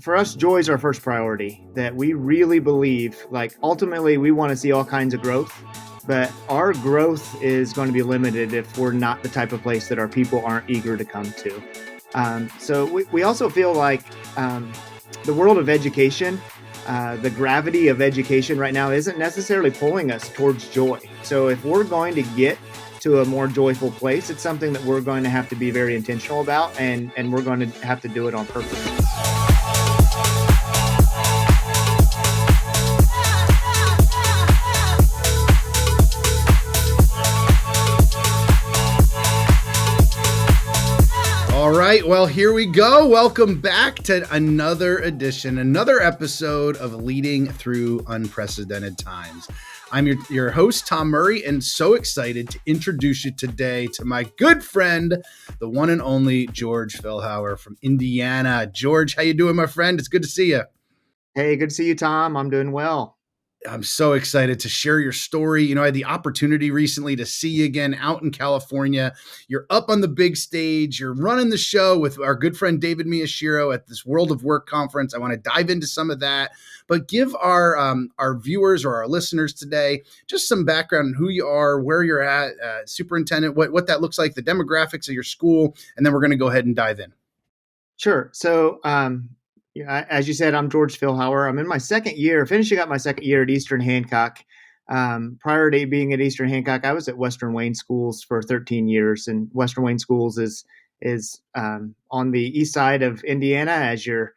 For us, joy is our first priority. That we really believe, like ultimately, we want to see all kinds of growth, but our growth is going to be limited if we're not the type of place that our people aren't eager to come to. So we also feel like the world of education, the gravity of education right now isn't necessarily pulling us towards joy. So if we're going to get to a more joyful place, it's something that we're going to have to be very intentional about, and we're going to have to do it on purpose. All right, well, here we go. Welcome back to another edition, another episode of Leading Through Unprecedented Times. I'm your host, Tom Murray, and so excited to introduce you today to my good friend, the one and only George Philhower from Indiana. George, how you doing, my friend? It's good to see you. Hey, good to see you, Tom. I'm doing well. I'm so excited to share your story. You know, I had the opportunity recently to see you again out in California. You're up on the big stage. You're running the show with our good friend David Miyashiro at this World of Work conference. I want to dive into some of that, but give our viewers or our listeners today just some background on who you are, where you're at, superintendent, what that looks like, the demographics of your school, and then we're going to go ahead and dive in. Sure. So, as you said, I'm George Philhower. I'm in my second year, finishing up my second year at Eastern Hancock. Prior to being at Eastern Hancock, I was at Western Wayne Schools for 13 years, and Western Wayne Schools is on the east side of Indiana. As you're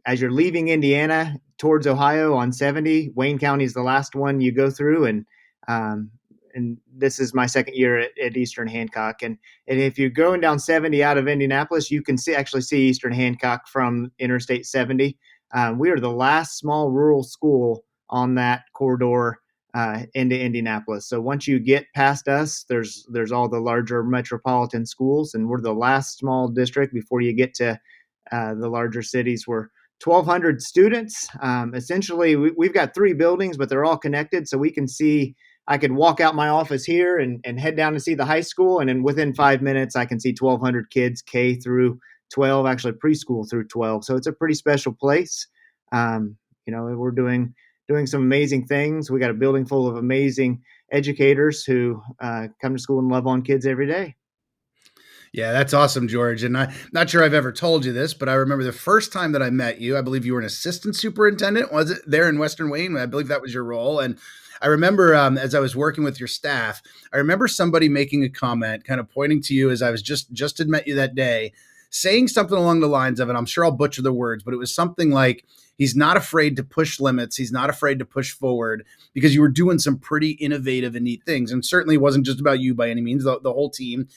leaving Indiana towards Ohio on 70, Wayne County is the last one you go through, um, and this is my second year at Eastern Hancock. And if you're going down 70 out of Indianapolis, you can actually see Eastern Hancock from Interstate 70. We are the last small rural school on that corridor into Indianapolis. So once you get past us, there's all the larger metropolitan schools, and we're the last small district before you get to the larger cities. We're 1,200 students. Essentially, we've got three buildings, but they're all connected, so we can see. I could walk out my office here and head down to see the high school, and then within 5 minutes, I can see 1,200 kids, K through 12, actually preschool through 12. So it's a pretty special place. We're doing some amazing things. We got a building full of amazing educators who come to school and love on kids every day. Yeah, that's awesome, George. And I'm not sure I've ever told you this, but I remember the first time that I met you, I believe you were an assistant superintendent, was it, there in Western Wayne? I believe that was your role. And I remember as I was working with your staff, I remember somebody making a comment, kind of pointing to you as I was just had met you that day, saying something along the lines of, and I'm sure I'll butcher the words, but it was something like, he's not afraid to push limits. He's not afraid to push forward, because you were doing some pretty innovative and neat things. And certainly it wasn't just about you by any means, the whole team.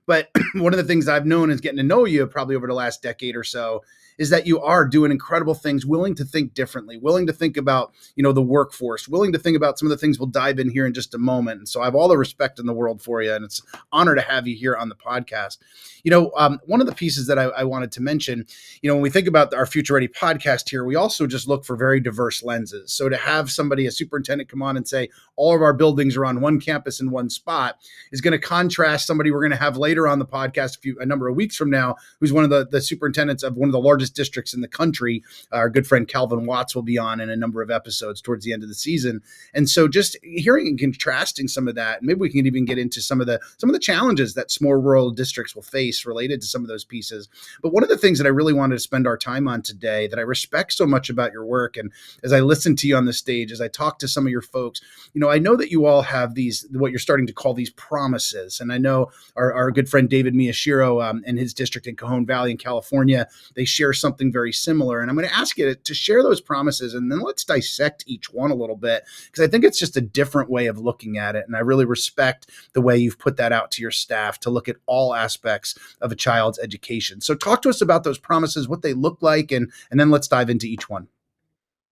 But one of the things I've known is getting to know you probably over the last decade or so is that you are doing incredible things, willing to think differently, willing to think about, the workforce, willing to think about some of the things we'll dive in here in just a moment. And so I have all the respect in the world for you, and it's an honor to have you here on the podcast. One of the pieces that I wanted to mention, when we think about our Future Ready podcast here, we also just look for very diverse lenses. So to have somebody, a superintendent, come on and say, all of our buildings are on one campus in one spot is going to contrast somebody we're going to have later on the podcast a number of weeks from now, who's one of the superintendents of one of the largest districts in the country. Our good friend Calvin Watts will be on in a number of episodes towards the end of the season. And so just hearing and contrasting some of that, maybe we can even get into some of the challenges that small rural districts will face related to some of those pieces. But one of the things that I really wanted to spend our time on today, that I respect so much about your work, and as I listen to you on the stage, as I talk to some of your folks, I know that you all have these, what you're starting to call these promises. And I know our good friend David Miyashiro and his district in Cajon Valley in California, they share something very similar. And I'm going to ask you to share those promises, and then let's dissect each one a little bit, because I think it's just a different way of looking at it. And I really respect the way you've put that out to your staff to look at all aspects of a child's education. So talk to us about those promises, what they look like, and then let's dive into each one.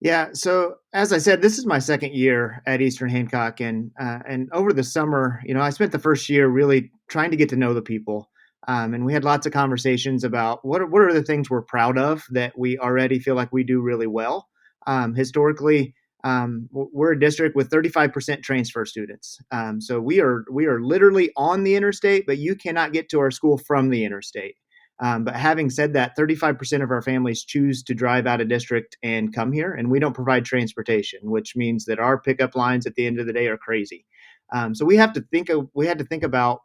Yeah. So as I said, this is my second year at Eastern Hancock, and over the summer, I spent the first year really trying to get to know the people, and we had lots of conversations about what are the things we're proud of that we already feel like we do really well. Historically, we're a district with 35% transfer students, so we are literally on the interstate, but you cannot get to our school from the interstate. But having said that, 35% of our families choose to drive out of district and come here, and we don't provide transportation, which means that our pickup lines at the end of the day are crazy. So we had to think about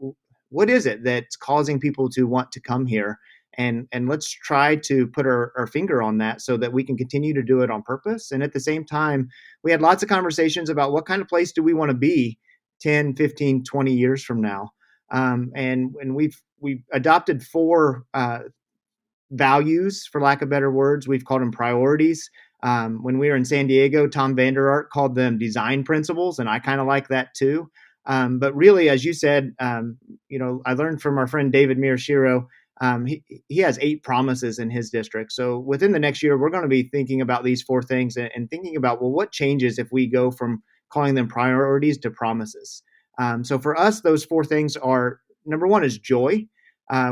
what is it that's causing people to want to come here, and let's try to put our finger on that so that we can continue to do it on purpose. And at the same time, we had lots of conversations about what kind of place do we want to be 10, 15, 20 years from now. And we've adopted four values, for lack of better words. We've called them priorities. When we were in San Diego, Tom Vander Ark called them design principles, and I kind of like that too. But really, as you said, I learned from our friend David Miyashiro. He has 8 promises in his district. So within the next year, we're going to be thinking about these 4 things and thinking about, well, what changes if we go from calling them priorities to promises. So for us, those 4 things are: number one is joy.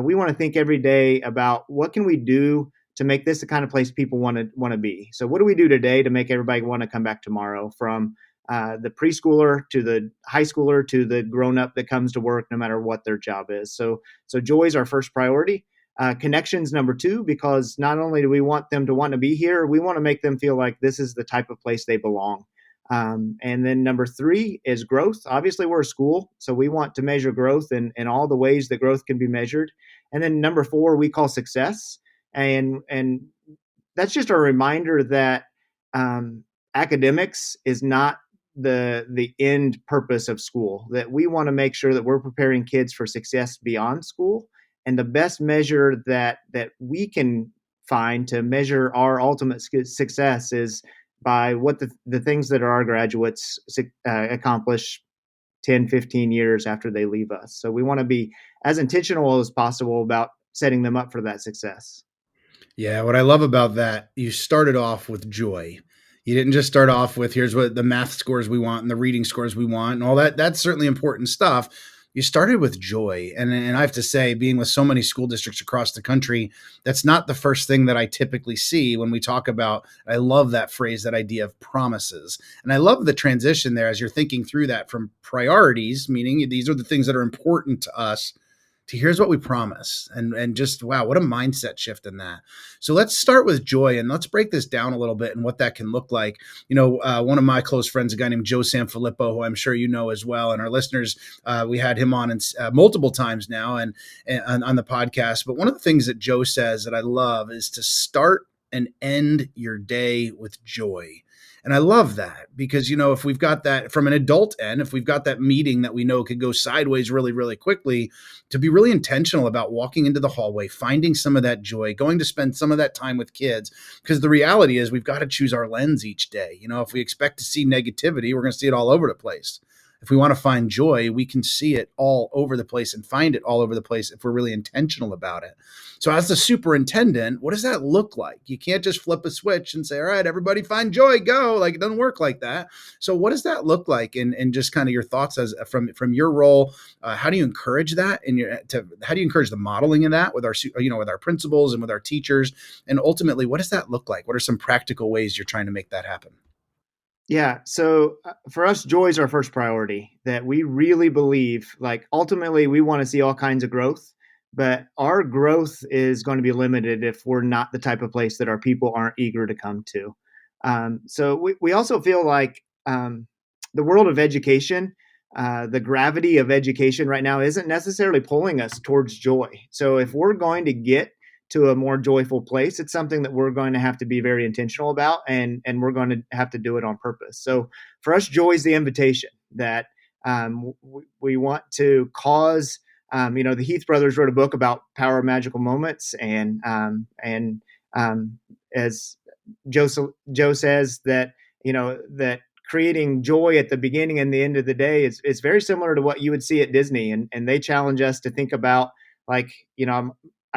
We want to think every day about what can we do to make this the kind of place people want to be. So what do we do today to make everybody want to come back tomorrow? From the preschooler to the high schooler to the grown up that comes to work, no matter what their job is. So joy is our first priority. Connections number 2, because not only do we want them to want to be here, we want to make them feel like this is the type of place they belong. And then number 3 is growth. Obviously, we're a school, so we want to measure growth in all the ways that growth can be measured. And then number 4, we call success. And that's just a reminder that academics is not the end purpose of school, that we want to make sure that we're preparing kids for success beyond school. And the best measure that we can find to measure our ultimate success is by what the things that our graduates accomplish 10, 15 years after they leave us. So we want to be as intentional as possible about setting them up for that success. Yeah, what I love about that, you started off with joy. You didn't just start off with here's what the math scores we want and the reading scores we want and all that. That's certainly important stuff. You started with joy. And I have to say, being with so many school districts across the country, that's not the first thing that I typically see when we talk about. I love that phrase, that idea of promises. And I love the transition there as you're thinking through that from priorities, meaning these are the things that are important to us, to here's what we promise. And just wow, what a mindset shift in that. So let's start with joy and let's break this down a little bit and what that can look like. One of my close friends, a guy named Joe Sanfilippo, who I'm sure you know as well, and our listeners, we had him on multiple times now and on the podcast. But one of the things that Joe says that I love is to start and end your day with joy. And I love that because, if we've got that from an adult end, if we've got that meeting that we know could go sideways really, really quickly, to be really intentional about walking into the hallway, finding some of that joy, going to spend some of that time with kids. Because the reality is we've got to choose our lens each day. If we expect to see negativity, we're going to see it all over the place. If we want to find joy, we can see it all over the place and find it all over the place if we're really intentional about it. So as the superintendent, what does that look like? You can't just flip a switch and say, all right, everybody find joy, go. Like, it doesn't work like that. So what does that look like? And just kind of your thoughts as from your role, how do you encourage that? How do you encourage the modeling of that with with our principals and with our teachers? And ultimately, what does that look like? What are some practical ways you're trying to make that happen? Yeah. So for us, joy is our first priority. That we really believe, like, ultimately, we want to see all kinds of growth, but our growth is going to be limited if we're not the type of place that our people aren't eager to come to. So we also feel like the world of education, the gravity of education right now isn't necessarily pulling us towards joy. So if we're going to get to a more joyful place, it's something that we're going to have to be very intentional about, and we're going to have to do it on purpose. So for us, joy is the invitation that we want to cause. The Heath brothers wrote a book about power of magical moments, and as Joe says that that creating joy at the beginning and the end of the day is very similar to what you would see at Disney, and they challenge us to think about, like,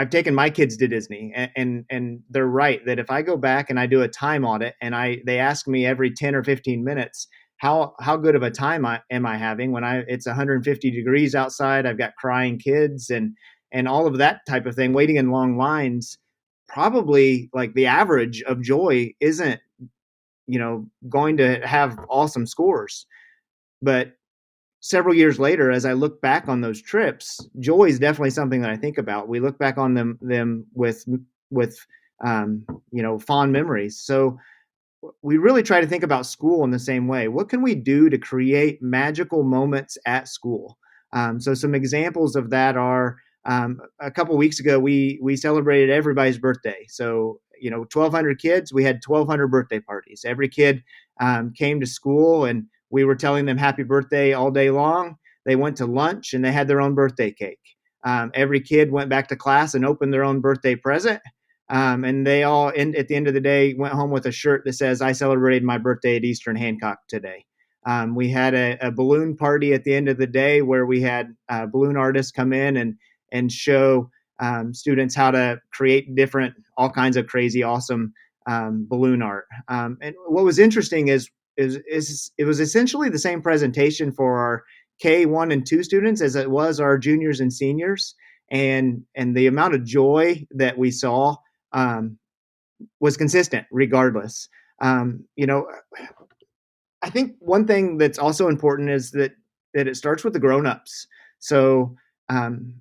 I've taken my kids to Disney, and they're right that if I go back and I do a time audit and they ask me every 10 or 15 minutes how good of a time am I having when it's 150 degrees outside, I've got crying kids and all of that type of thing, waiting in long lines, probably like the average of joy isn't going to have awesome scores. But several years later, as I look back on those trips, joy is definitely something that I think about. We look back on them with fond memories. So we really try to think about school in the same way. What can we do to create magical moments at school? So some examples of that are a couple weeks ago we celebrated everybody's birthday. So 1,200 kids, we had 1,200 birthday parties. Every kid came to school, and we were telling them happy birthday all day long. They went to lunch and they had their own birthday cake. Every kid went back to class and opened their own birthday present, and they all, at the end of the day, went home with a shirt that says, "I celebrated my birthday at Eastern Hancock today." We had a balloon party at the end of the day where we had balloon artists come in and show students how to create different, all kinds of crazy, awesome balloon art. And what was interesting is it was essentially the same presentation for our K1 and 2 students as it was our juniors and seniors, and the amount of joy that we saw um, was consistent regardless. Um, you know, I think one thing that's also important is that it starts with the grown-ups. So um,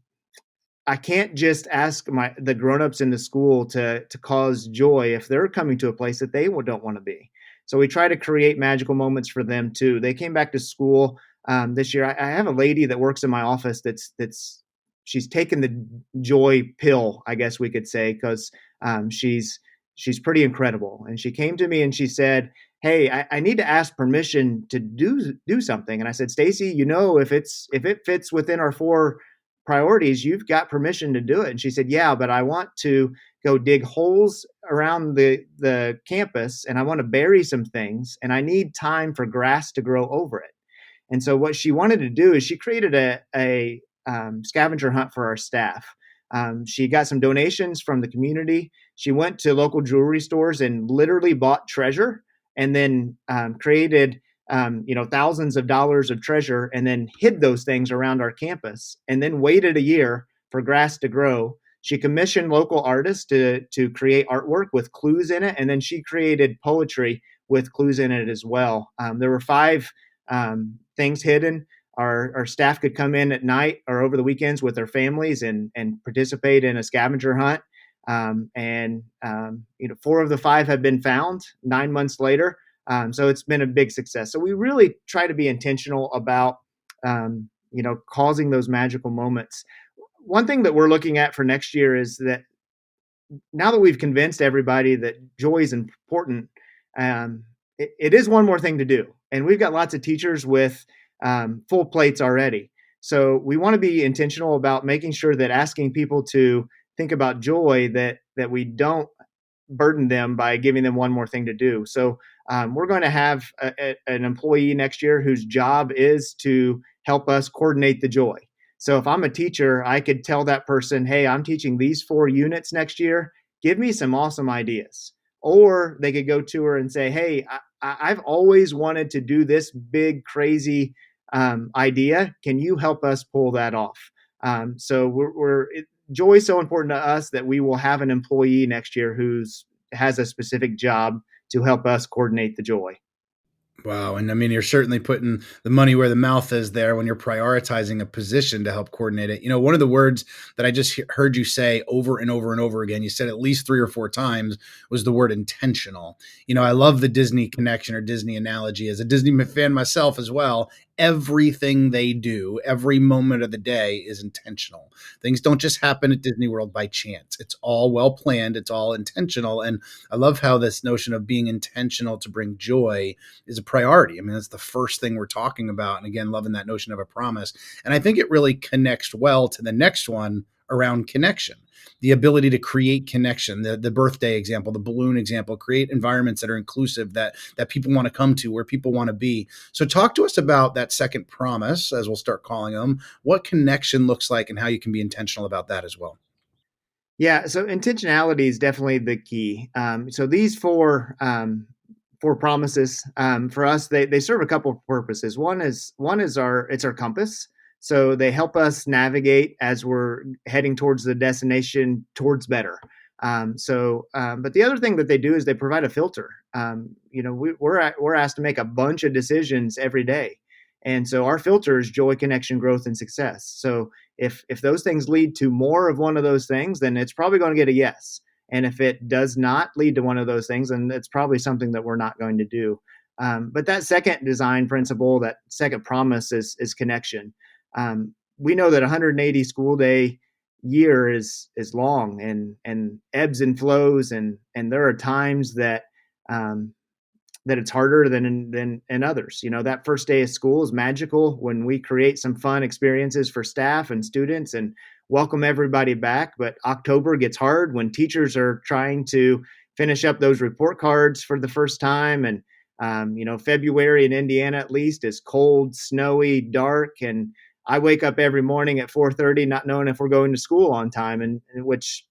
I can't just ask the grown-ups in the school to cause joy if they're coming to a place that they don't want to be. So we try to create magical moments for them too. They came back to school this year. I have a lady that works in my office that's she's taken the joy pill, I guess we could say, because she's pretty incredible. And she came to me and she said, "Hey, I need to ask permission to do something." And I said, "Stacy, if it fits within our four priorities, you've got permission to do it." And she said, "Yeah, but I want to go dig holes around the campus, and I want to bury some things, and I need time for grass to grow over it." And so what she wanted to do is she created a scavenger hunt for our staff. She got some donations from the community. She went to local jewelry stores and literally bought treasure, and then created thousands of dollars of treasure, and then hid those things around our campus, and then waited a year for grass to grow. She commissioned local artists to create artwork with clues in it, and then she created poetry with clues in it as well. There were five things hidden. Our staff could come in at night or over the weekends with their families and participate in a scavenger hunt. Four of the five have been found 9 months later. So it's been a big success. So we really try to be intentional about, causing those magical moments. One thing that we're looking at for next year is that now that we've convinced everybody that joy is important, it is one more thing to do. And we've got lots of teachers with full plates already. So we want to be intentional about making sure that asking people to think about joy, that we don't burden them by giving them one more thing to do. So we're going to have an employee next year whose job is to help us coordinate the joy. So if I'm a teacher, I could tell that person, "Hey, I'm teaching these 4 units next year. Give me some awesome ideas." Or they could go to her and say, "Hey, I've always wanted to do this big, crazy idea. Can you help us pull that off?" So joy is so important to us that we will have an employee next year who's has a specific job to help us coordinate the joy. Wow, and I mean, you're certainly putting the money where the mouth is there when you're prioritizing a position to help coordinate it. One of the words that I just heard you say over and over and over again, you said at least 3 or 4 times, was the word intentional. I love the Disney connection or Disney analogy. As a Disney fan myself as well, everything they do, every moment of the day is intentional. Things don't just happen at Disney World by chance. It's all well planned, it's all intentional. And I love how this notion of being intentional to bring joy is a priority. I mean, that's the first thing we're talking about. And again, loving that notion of a promise. And I think it really connects well to the next one around connection, the ability to create connection, the birthday example, the balloon example, create environments that are inclusive, that people want to come to, where people want to be. So talk to us about that second promise, as we'll start calling them, what connection looks like and how you can be intentional about that as well. Yeah, so intentionality is definitely the key. So these four promises for us, they serve a couple of purposes. One is our compass. So they help us navigate as we're heading towards the destination, towards better. But the other thing that they do is they provide a filter. We're asked to make a bunch of decisions every day, And so our filter is joy, connection, growth, and success. So if those things lead to more of one of those things, then it's probably going to get a yes. And if it does not lead to one of those things, then it's probably something that we're not going to do. But that second design principle, that second promise is connection. We know that 180 school day year is long and ebbs and flows, and there are times that um, that it's harder than in others. You know, that first day of school is magical when we create some fun experiences for staff and students and welcome everybody back. But October gets hard when teachers are trying to finish up those report cards for the first time. And February in Indiana at least is cold, snowy, dark, and I wake up every morning at 4:30 not knowing if we're going to school on time, and which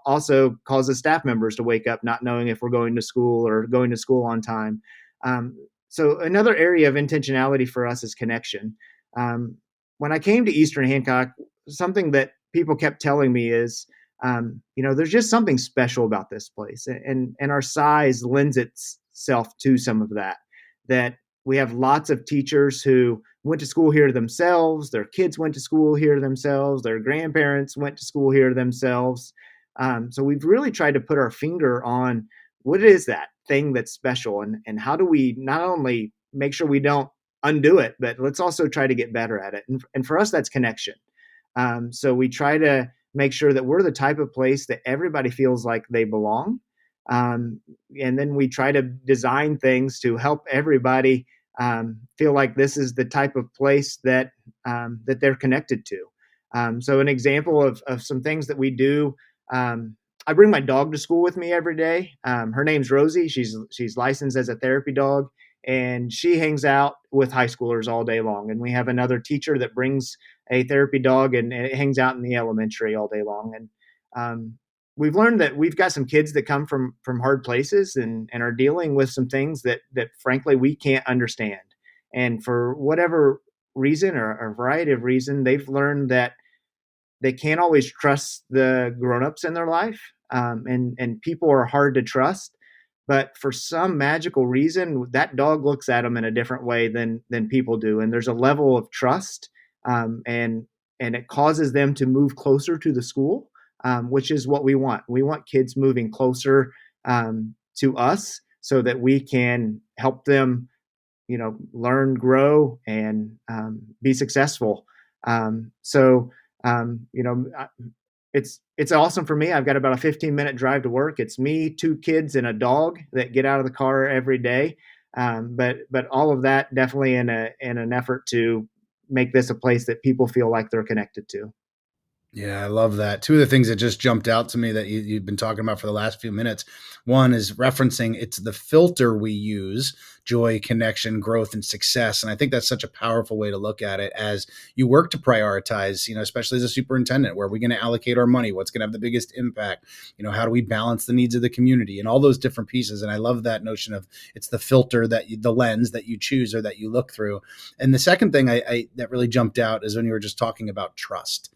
also causes staff members to wake up not knowing if we're going to school or going to school on time. Um, so another area of intentionality for us is connection. Um, when I came to Eastern Hancock, something that people kept telling me is, there's just something special about this place, and our size lends itself to some of that. That we have lots of teachers who went to school here themselves, their kids went to school here themselves, their grandparents went to school here themselves. So we've really tried to put our finger on what is that thing that's special, and how do we not only make sure we don't undo it, but let's also try to get better at it. And for us, that's connection. So we try to make sure that we're the type of place that everybody feels like they belong. Um, and then we try to design things to help everybody feel like this is the type of place that they're connected to. So an example of some things that we do, um, I bring my dog to school with me every day. Her name's Rosie. She's licensed as a therapy dog, and she hangs out with high schoolers all day long. And we have another teacher that brings a therapy dog, and it hangs out in the elementary all day long. And we've learned that we've got some kids that come from hard places and are dealing with some things that frankly we can't understand. And for whatever reason or a variety of reason, they've learned that they can't always trust the grown-ups in their life, and people are hard to trust. But for some magical reason, that dog looks at them in a different way than people do, and there's a level of trust, and it causes them to move closer to the school, which is what we want. We want kids moving closer to us so that we can help them, learn, grow, and be successful. So it's awesome for me. I've got about a 15-minute drive to work. It's me, two kids, and a dog that get out of the car every day. But all of that definitely in an effort to make this a place that people feel like they're connected to. Yeah, I love that. Two of the things that just jumped out to me that you've been talking about for the last few minutes. One is referencing it's the filter we use: joy, connection, growth, and success. And I think that's such a powerful way to look at it as you work to prioritize, especially as a superintendent, where are we going to allocate our money? What's going to have the biggest impact? How do we balance the needs of the community and all those different pieces? And I love that notion of it's the filter the lens that you choose or that you look through. And the second thing I that really jumped out is when you were just talking about trust.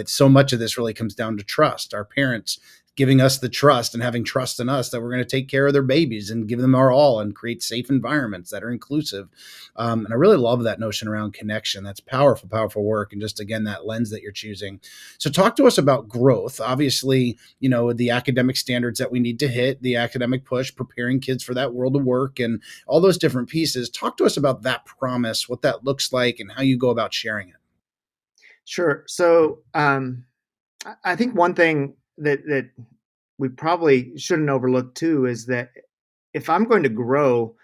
So much of this really comes down to trust. Our parents giving us the trust and having trust in us that we're going to take care of their babies and give them our all and create safe environments that are inclusive. And I really love that notion around connection. That's powerful, powerful work. And just again, that lens that you're choosing. So talk to us about growth. Obviously, the academic standards that we need to hit, the academic push, preparing kids for that world of work and all those different pieces. Talk to us about that promise, what that looks like and how you go about sharing it. Sure. So I think one thing that we probably shouldn't overlook too is that if I'm going to grow,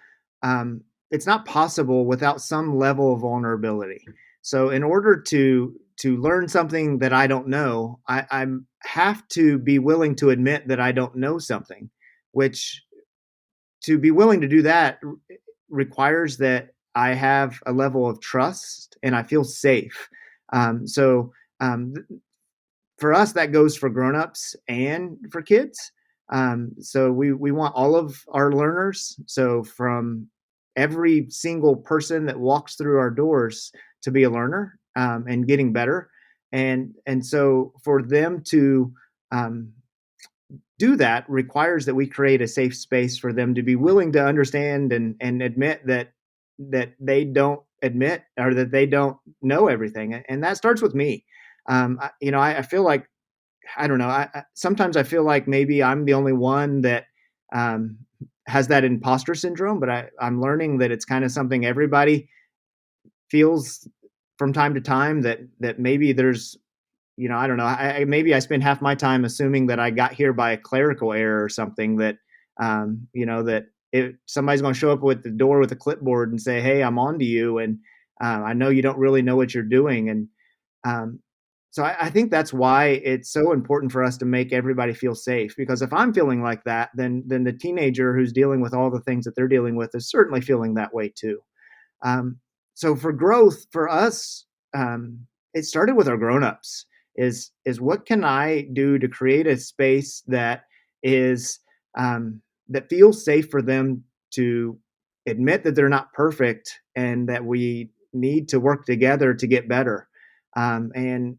it's not possible without some level of vulnerability. So in order to learn something that I don't know, I have to be willing to admit that I don't know something, which to be willing to do that requires that I have a level of trust and I feel safe. So for us, that goes for grown-ups and for kids. So we want all of our learners, so from every single person that walks through our doors to be a learner, and getting better. And so for them to um, do that requires that we create a safe space for them to be willing to understand and admit that they don't admit or that they don't know everything, and that starts with me. I feel like I don't know. Sometimes I feel like maybe I'm the only one that um, has that imposter syndrome, but I'm learning that it's kind of something everybody feels from time to time. That maybe there's I don't know. Maybe I spend half my time assuming that I got here by a clerical error or something. That if somebody's going to show up with the door with a clipboard and say, "Hey, I'm on to you," and I know you don't really know what you're doing, and um, so I think that's why it's so important for us to make everybody feel safe. Because if I'm feeling like that, then the teenager who's dealing with all the things that they're dealing with is certainly feeling that way too. Um, so for growth, for us, it started with our grown-ups. Is what can I do to create a space that is that feels safe for them to admit that they're not perfect and that we need to work together to get better. And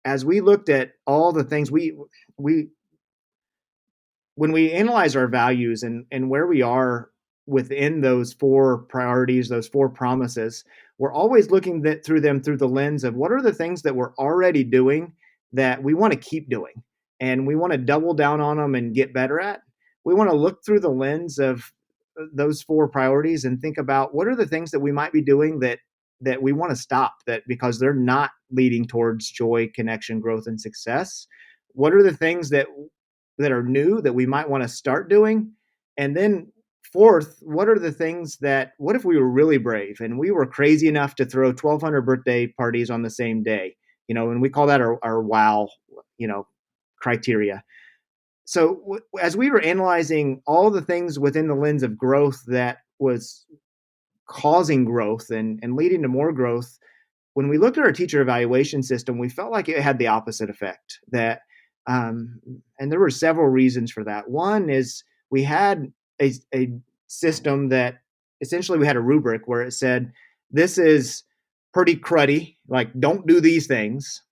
as we looked at all the things we when we analyze our values and where we are within those four priorities, those four promises, we're always looking through them through the lens of what are the things that we're already doing that we want to keep doing and we want to double down on them and get better at. We want to look through the lens of those four priorities and think about what are the things that we might be doing that we want to stop that because they're not leading towards joy, connection, growth, and success. What are the things that are new that we might want to start doing? And then fourth, what are the things that what if we were really brave and we were crazy enough to throw 1,200 birthday parties on the same day? And we call that our wow, you know, criteria. So as we were analyzing all the things within the lens of growth that was causing growth and leading to more growth, when we looked at our teacher evaluation system, we felt like it had the opposite effect. And there were several reasons for that. One is we had a system that essentially we had a rubric where it said, "This is pretty cruddy. Like, don't do these things.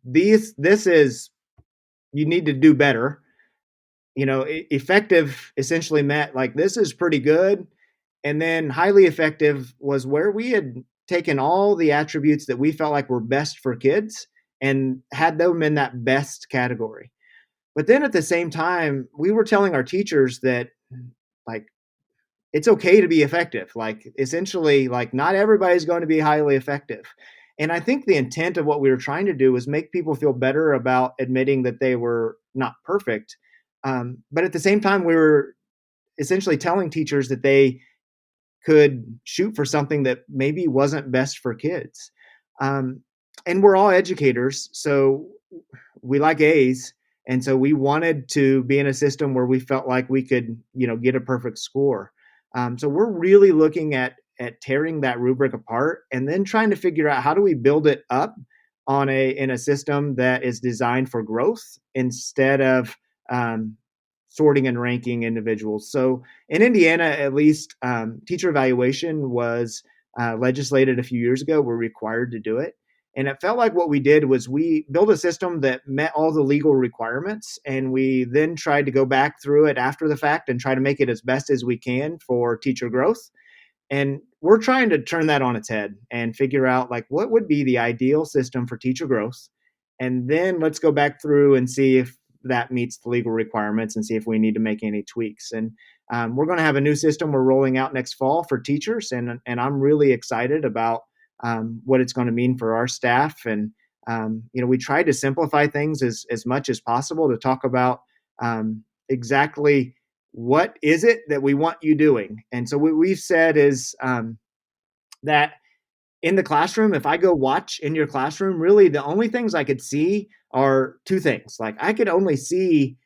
This is you need to do better." Effective essentially meant like this is pretty good, and then highly effective was where we had taken all the attributes that we felt like were best for kids and had them in that best category. But then at the same time, we were telling our teachers that like it's okay to be effective. Like essentially, like not everybody's going to be highly effective. And I think the intent of what we were trying to do was make people feel better about admitting that they were not perfect. But at the same time, we were essentially telling teachers that they could shoot for something that maybe wasn't best for kids. Um, and we're all educators, so we like A's. And so we wanted to be in a system where we felt like we could, get a perfect score. So we're really looking at tearing that rubric apart and then trying to figure out how do we build it up in a system that is designed for growth instead of um, sorting and ranking individuals. So in Indiana, at least, teacher evaluation was legislated a few years ago. We're required to do it. And it felt like what we did was we built a system that met all the legal requirements. And we then tried to go back through it after the fact and try to make it as best as we can for teacher growth. And we're trying to turn that on its head and figure out like what would be the ideal system for teacher growth. And then let's go back through and see if that meets the legal requirements and see if we need to make any tweaks. And we're going to have a new system we're rolling out next fall for teachers. And I'm really excited about what it's going to mean for our staff. And, we tried to simplify things as much as possible to talk about exactly what is it that we want you doing. And so what we've said is that in the classroom, if I go watch in your classroom, really the only things I could see are two things. Like I could only see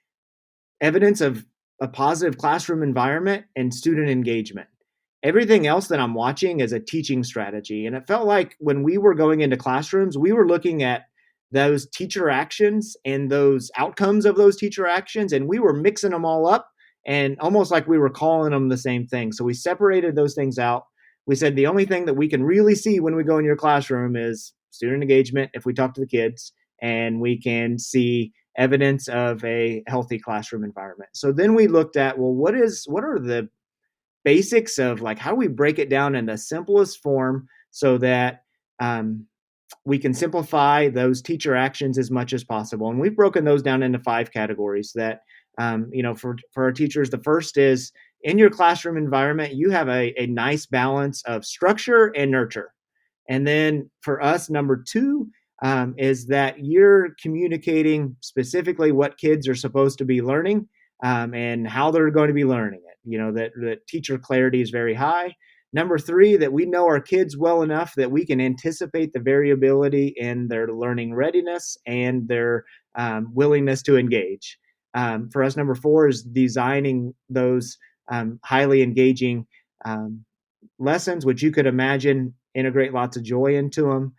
evidence of a positive classroom environment and student engagement. Everything else that I'm watching is a teaching strategy. And it felt like when we were going into classrooms, we were looking at those teacher actions and those outcomes of those teacher actions, and we were mixing them all up and almost like we were calling them the same thing. So we separated those things out. We said the only thing that we can really see when we go in your classroom is student engagement if we talk to the kids, and we can see evidence of a healthy classroom environment. So then we looked at, well, what are the basics of like how do we break it down in the simplest form so that um, we can simplify those teacher actions as much as possible. And we've broken those down into 5 categories that, for our teachers, the first is in your classroom environment, you have a nice balance of structure and nurture. And then for us, number two is that you're communicating specifically what kids are supposed to be learning and how they're going to be learning it. That teacher clarity is very high. Number three, that we know our kids well enough that we can anticipate the variability in their learning readiness and their willingness to engage. For us, number four is designing those highly engaging lessons, which you could imagine integrate lots of joy into them.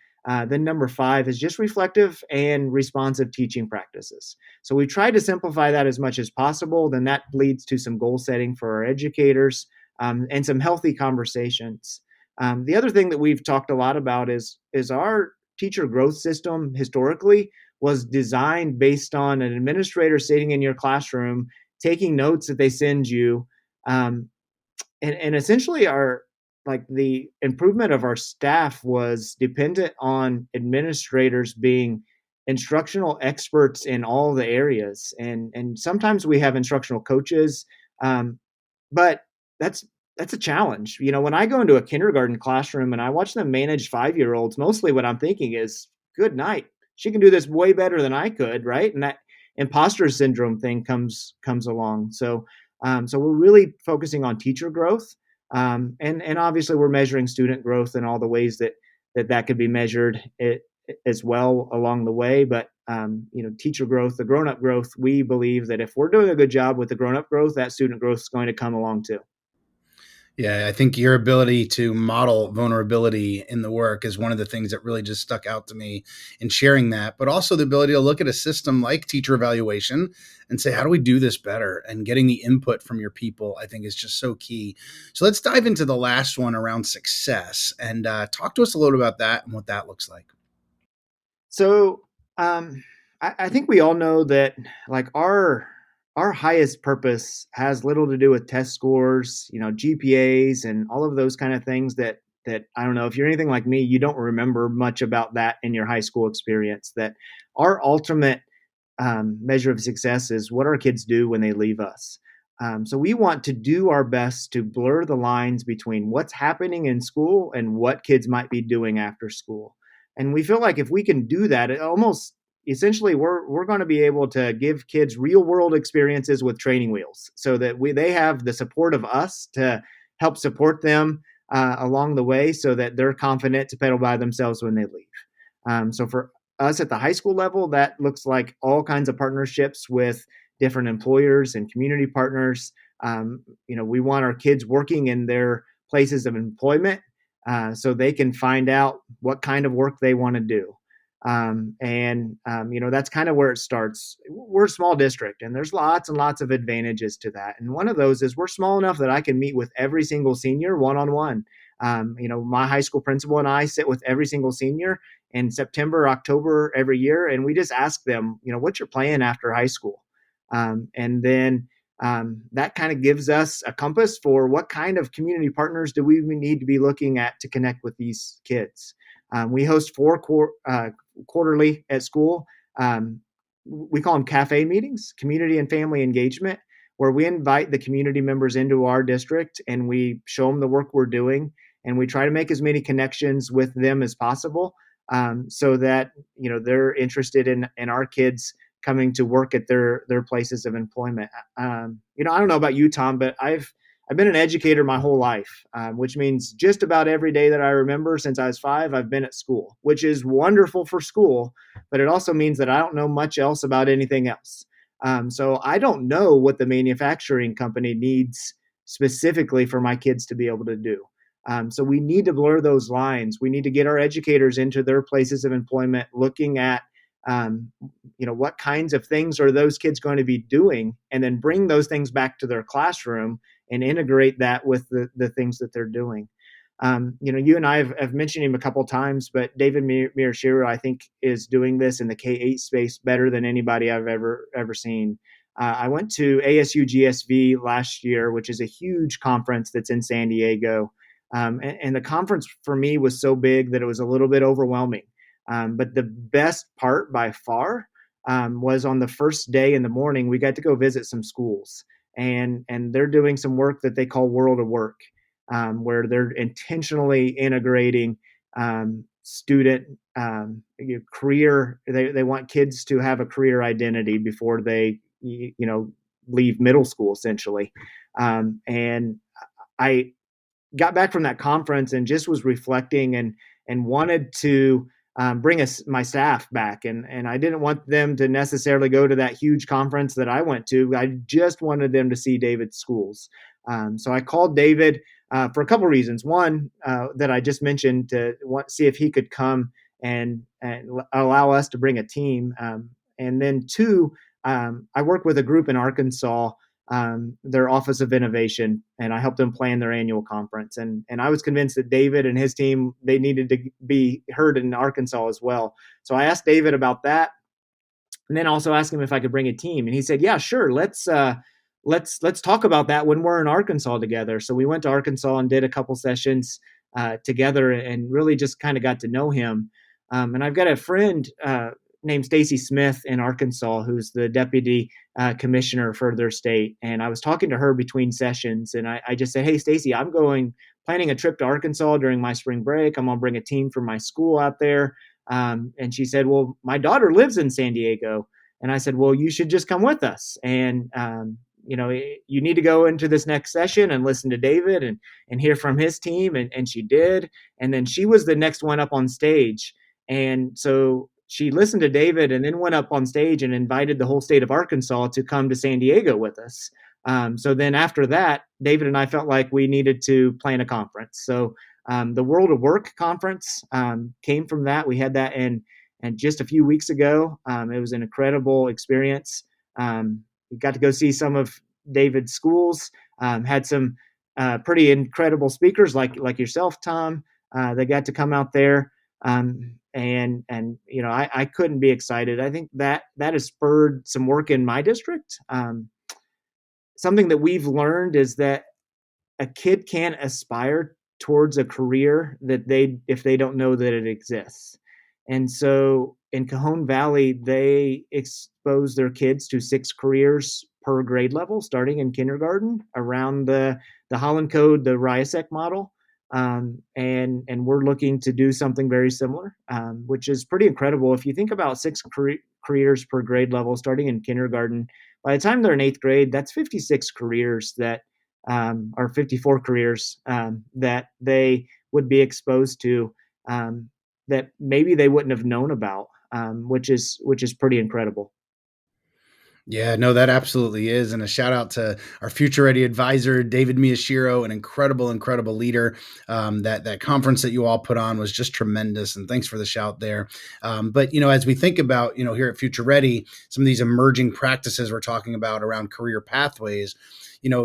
Then number five is just reflective and responsive teaching practices. So we try to simplify that as much as possible. Then that leads to some goal setting for our educators and some healthy conversations. The other thing that we've talked a lot about is our teacher growth system historically was designed based on an administrator sitting in your classroom taking notes that they send you, um, and essentially our like the improvement of our staff was dependent on administrators being instructional experts in all the areas, and sometimes we have instructional coaches, um, but that's that's a challenge. When I go into a kindergarten classroom and I watch them manage 5-year-olds, mostly what I'm thinking is, "Good night. She can do this way better than I could," right? And that imposter syndrome thing comes along. So we're really focusing on teacher growth, and obviously we're measuring student growth in all the ways that could be measured as well along the way. But teacher growth, the grown up growth, we believe that if we're doing a good job with the grown up growth, that student growth is going to come along too. Yeah, I think your ability to model vulnerability in the work is one of the things that really just stuck out to me in sharing that, but also the ability to look at a system like teacher evaluation and say, how do we do this better? And getting the input from your people, I think, is just so key. So let's dive into the last one around success and talk to us a little about that and what that looks like. So um, I think we all know that like our highest purpose has little to do with test scores, GPAs, and all of those kind of things that I don't know if you're anything like me, you don't remember much about that in your high school experience. That our ultimate measure of success is what our kids do when they leave us. So we want to do our best to blur the lines between what's happening in school and what kids might be doing after school. And we feel like if we can do that, it almost essentially we're going to be able to give kids real world experiences with training wheels, so that they have the support of us to help support them along the way, so that they're confident to pedal by themselves when they leave. So for us at the high school level, that looks like all kinds of partnerships with different employers and community partners. We want our kids working in their places of employment so they can find out what kind of work they want to do. That's kind of where it starts. We're a small district, and there's lots and lots of advantages to that. And one of those is we're small enough that I can meet with every single senior one on one. My high school principal and I sit with every single senior in September, October every year, and we just ask them, what's your plan after high school? And then that kind of gives us a compass for what kind of community partners do we need to be looking at to connect with these kids. We host quarterly at school. We call them cafe meetings, community and family engagement, where we invite the community members into our district and we show them the work we're doing, and we try to make as many connections with them as possible, so that they're interested in our kids coming to work at their places of employment. I don't know about you, Tom, but I've been an educator my whole life, which means just about every day that I remember since I was 5, I've been at school, which is wonderful for school, but it also means that I don't know much else about anything else. So I don't know what the manufacturing company needs specifically for my kids to be able to do. So we need to blur those lines. We need to get our educators into their places of employment, looking at what kinds of things are those kids going to be doing, and then bring those things back to their classroom and integrate that with the things that they're doing. You and I have mentioned him a couple times, but David Miyashiro, I think, is doing this in the K-8 space better than anybody I've ever seen. I went to ASU GSV last year, which is a huge conference that's in San Diego. And the conference for me was so big that it was a little bit overwhelming. But the best part by far was on the first day in the morning, we got to go visit some schools. And they're doing some work that they call World of Work, where they're intentionally integrating student career. They want kids to have a career identity before they leave middle school essentially. And I got back from that conference and just was reflecting and wanted to bring my staff back, and I didn't want them to necessarily go to that huge conference that I went to. I just wanted them to see David's schools. So I called David for a couple of reasons. One, that I just mentioned, to see if he could come and allow us to bring a team. And then two, I work with a group in Arkansas, their Office of Innovation, and I helped them plan their annual conference. And I was convinced that David and his team, they needed to be heard in Arkansas as well. So I asked David about that, and then also asked him if I could bring a team, and he said, "Yeah, sure. Let's talk about that when we're in Arkansas together." So we went to Arkansas and did a couple sessions together, and really just kind of got to know him. And I've got a friend named Stacy Smith in Arkansas, who's the deputy commissioner for their state. And I was talking to her between sessions, and I just said, "Hey, Stacy, planning a trip to Arkansas during my spring break. I'm gonna bring a team from my school out there." And she said, "Well, my daughter lives in San Diego." And I said, "Well, you should just come with us. And you need to go into this next session and listen to David and hear from his team." And she did. And then she was the next one up on stage. And so she listened to David and then went up on stage and invited the whole state of Arkansas to come to San Diego with us. So then after that, David and I felt like we needed to plan a conference. So the World of Work conference came from that. We had that and just a few weeks ago. It was an incredible experience. We got to go see some of David's schools. Had some pretty incredible speakers like yourself, Tom. They got to come out there. I couldn't be excited. I think that has spurred some work in my district. Something that we've learned is that a kid can't aspire towards a career if they don't know that it exists. And so in Cajon Valley, they expose their kids to 6 careers per grade level, starting in kindergarten, around the Holland Code, the RIASEC model. And we're looking to do something very similar, which is pretty incredible. If you think about 6 careers per grade level, starting in kindergarten, by the time they're in 8th grade, that's 56 careers or 54 careers that they would be exposed to, that maybe they wouldn't have known about, which is pretty incredible. Yeah, no, that absolutely is. And a shout out to our future ready advisor, David Miyashiro, an incredible, incredible leader. That conference that you all put on was just tremendous. And thanks for the shout there. But, as we think about, here at Future Ready, some of these emerging practices we're talking about around career pathways,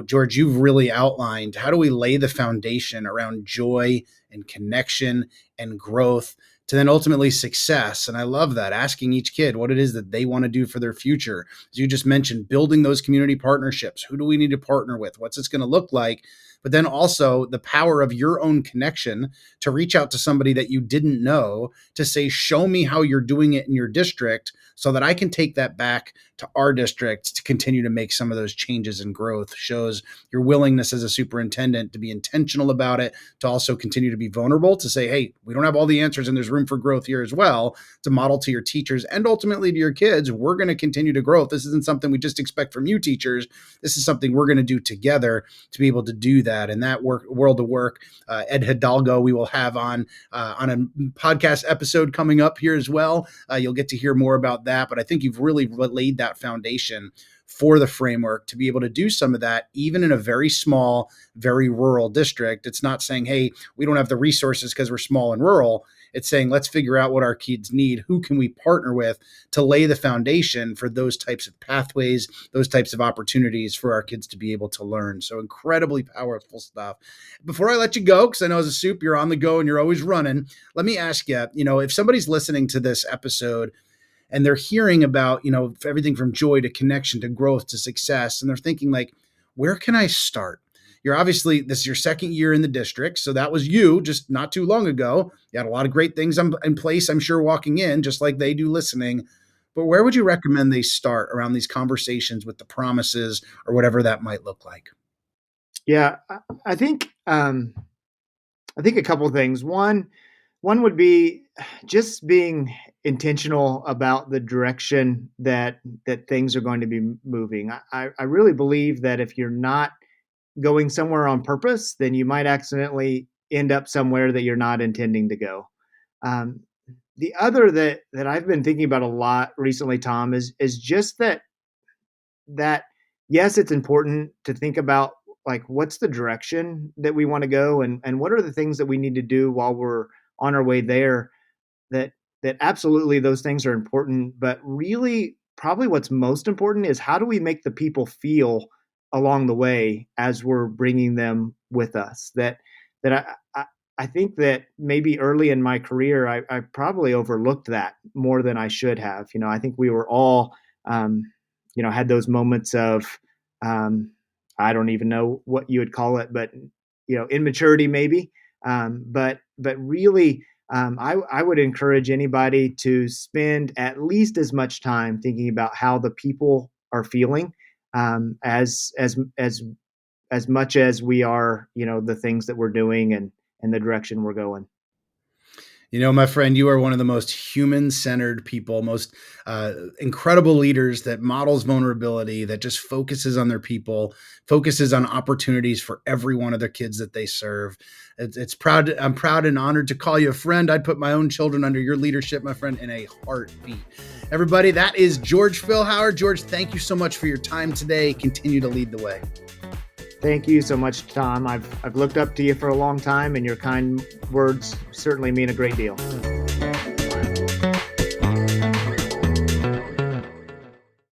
George, you've really outlined how do we lay the foundation around joy and connection and growth to then ultimately success. And I love that, asking each kid what it is that they want to do for their future. As you just mentioned, building those community partnerships. Who do we need to partner with? What's this going to look like? But then also the power of your own connection to reach out to somebody that you didn't know to say, show me how you're doing it in your district so that I can take that back to our district to continue to make some of those changes and growth. Shows your willingness as a superintendent to be intentional about it, to also continue to be vulnerable, to say, hey, we don't have all the answers and there's room for growth here as well, to model to your teachers and ultimately to your kids, we're going to continue to grow. This isn't something we just expect from you teachers. This is something we're going to do together to be able to do that. And that World of Work, Ed Hidalgo, we will have on a podcast episode coming up here as well. You'll get to hear more about that. But I think you've really laid that foundation for the framework to be able to do some of that, even in a very small, very rural district. It's not saying, hey, we don't have the resources because we're small and rural. It's saying, let's figure out what our kids need. Who can we partner with to lay the foundation for those types of pathways, those types of opportunities for our kids to be able to learn? So incredibly powerful stuff. Before I let you go, because I know as a soup, you're on the go and you're always running, let me ask you, if somebody's listening to this episode and they're hearing about, everything from joy to connection to growth to success. And they're thinking like, where can I start? This is your second year in the district. So that was you just not too long ago. You had a lot of great things in place, I'm sure, walking in, just like they do listening. But where would you recommend they start around these conversations with the promises or whatever that might look like? Yeah, I think I think a couple of things. One would be just being intentional about the direction that things are going to be moving. I really believe that if you're not going somewhere on purpose, then you might accidentally end up somewhere that you're not intending to go. Um, the other that I've been thinking about a lot recently, Tom, is just that yes, it's important to think about like what's the direction that we want to go, and what are the things that we need to do while we're on our way there. That absolutely those things are important, but really probably what's most important is how do we make the people feel along the way as we're bringing them with us. That I think that maybe early in my career I probably overlooked that more than I should have. I think we were all um, had those moments of um, I don't even know what you would call it, but immaturity maybe. But really, I would encourage anybody to spend at least as much time thinking about how the people are feeling, as much as we are, the things that we're doing and the direction we're going. My friend, you are one of the most human centered people, most incredible leaders that models vulnerability, that just focuses on their people, focuses on opportunities for every one of their kids that they serve. I'm proud and honored to call you a friend. I'd put my own children under your leadership, my friend, in a heartbeat. Everybody, that is George Philhower. George, thank you so much for your time today. Continue to lead the way. Thank you so much, Tom. I've looked up to you for a long time, and your kind words certainly mean a great deal.